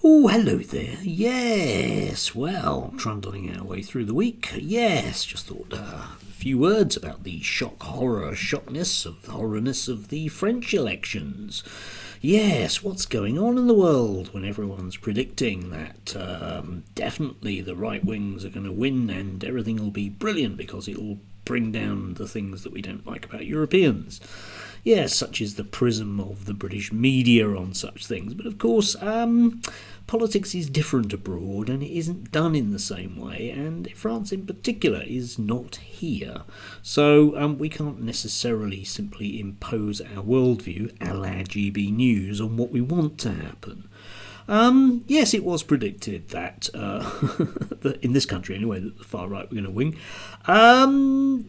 Oh, hello there. Yes, well, trundling our way through the week. Yes, just thought a few words about the horrorness of the French elections. Yes, what's going on in the world when everyone's predicting that definitely the right wings are going to win and everything will be brilliant because it will bring down the things that we don't like about Europeans. Yes, such is the prism of the British media on such things. But of course, politics is different abroad and it isn't done in the same way, and France in particular is not here. So we can't necessarily simply impose our worldview, a la GB News, on what we want to happen. Yes, it was predicted that, that in this country anyway, that the far right were going to win.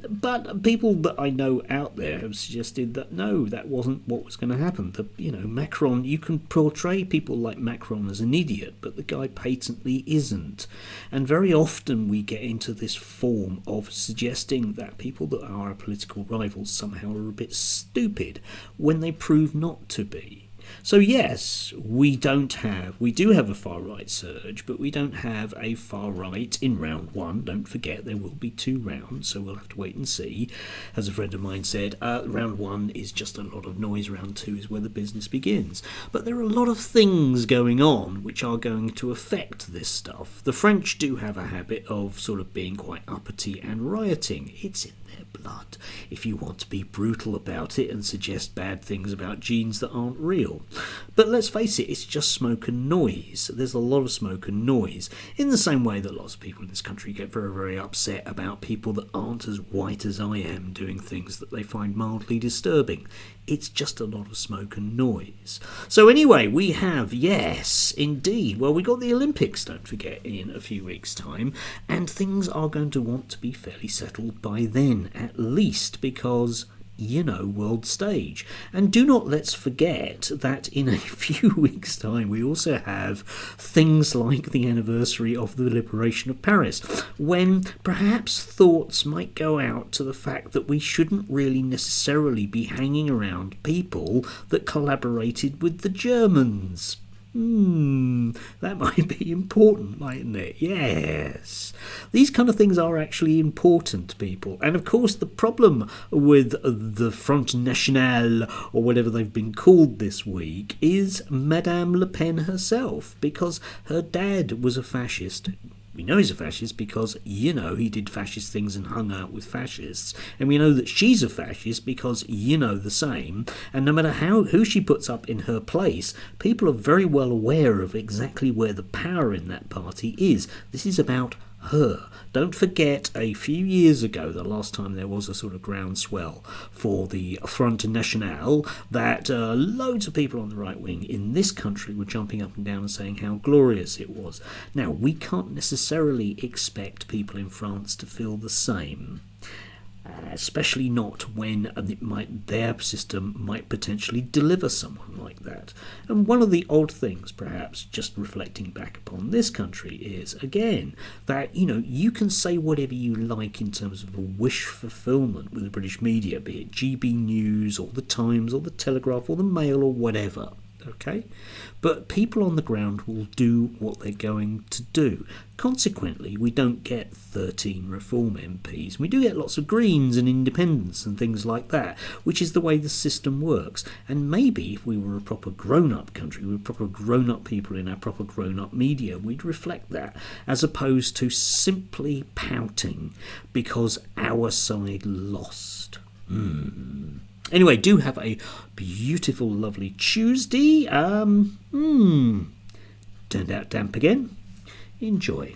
But people that I know out there have suggested that no, that wasn't what was going to happen. Macron, you can portray people like Macron as an idiot, but the guy patently isn't. And very often we get into this form of suggesting that people that are our political rivals somehow are a bit stupid when they prove not to be. So yes, we do have a far-right surge, but we don't have a far-right in round one. Don't forget, there will be 2 rounds, so we'll have to wait and see. As a friend of mine said, round 1 is just a lot of noise, round 2 is where the business begins. But there are a lot of things going on which are going to affect this stuff. The French do have a habit of sort of being quite uppity and rioting. It's in their blood, if you want to be brutal about it and suggest bad things about genes that aren't real. But let's face it, it's just smoke and noise. There's a lot of smoke and noise, in the same way that lots of people in this country get very, very upset about people that aren't as white as I am doing things that they find mildly disturbing. It's just a lot of smoke and noise. So anyway, we have, yes, indeed, well, we got the Olympics, don't forget, in a few weeks' time, and things are going to want to be fairly settled by then, at least, because world stage. And do not let's forget that in a few weeks' time we also have things like the anniversary of the liberation of Paris, when perhaps thoughts might go out to the fact that we shouldn't really necessarily be hanging around people that collaborated with the Germans. That might be important, mightn't it? Yes. These kind of things are actually important, people. And of course, the problem with the Front National, or whatever they've been called this week, is Madame Le Pen herself, because her dad was a fascist. We know he's a fascist because, he did fascist things and hung out with fascists. And we know that she's a fascist because, the same. And no matter who she puts up in her place, people are very well aware of exactly where the power in that party is. This is about her. Don't forget, a few years ago, the last time there was a sort of groundswell for the Front National, that loads of people on the right wing in this country were jumping up and down and saying how glorious it was. Now, we can't necessarily expect people in France to feel the same. Especially not when their system might potentially deliver someone like that. And one of the odd things, perhaps, just reflecting back upon this country, is, again, that, you can say whatever you like in terms of a wish fulfillment with the British media, be it GB News, or the Times, or the Telegraph, or the Mail, or whatever. Okay? But people on the ground will do what they're going to do. Consequently, we don't get 13 Reform MPs. We do get lots of Greens and Independents and things like that, which is the way the system works. And maybe if we were a proper grown-up country, with proper grown-up people in our proper grown-up media, we'd reflect that, as opposed to simply pouting because our side lost. Anyway, do have a beautiful, lovely Tuesday. Turned out damp again. Enjoy.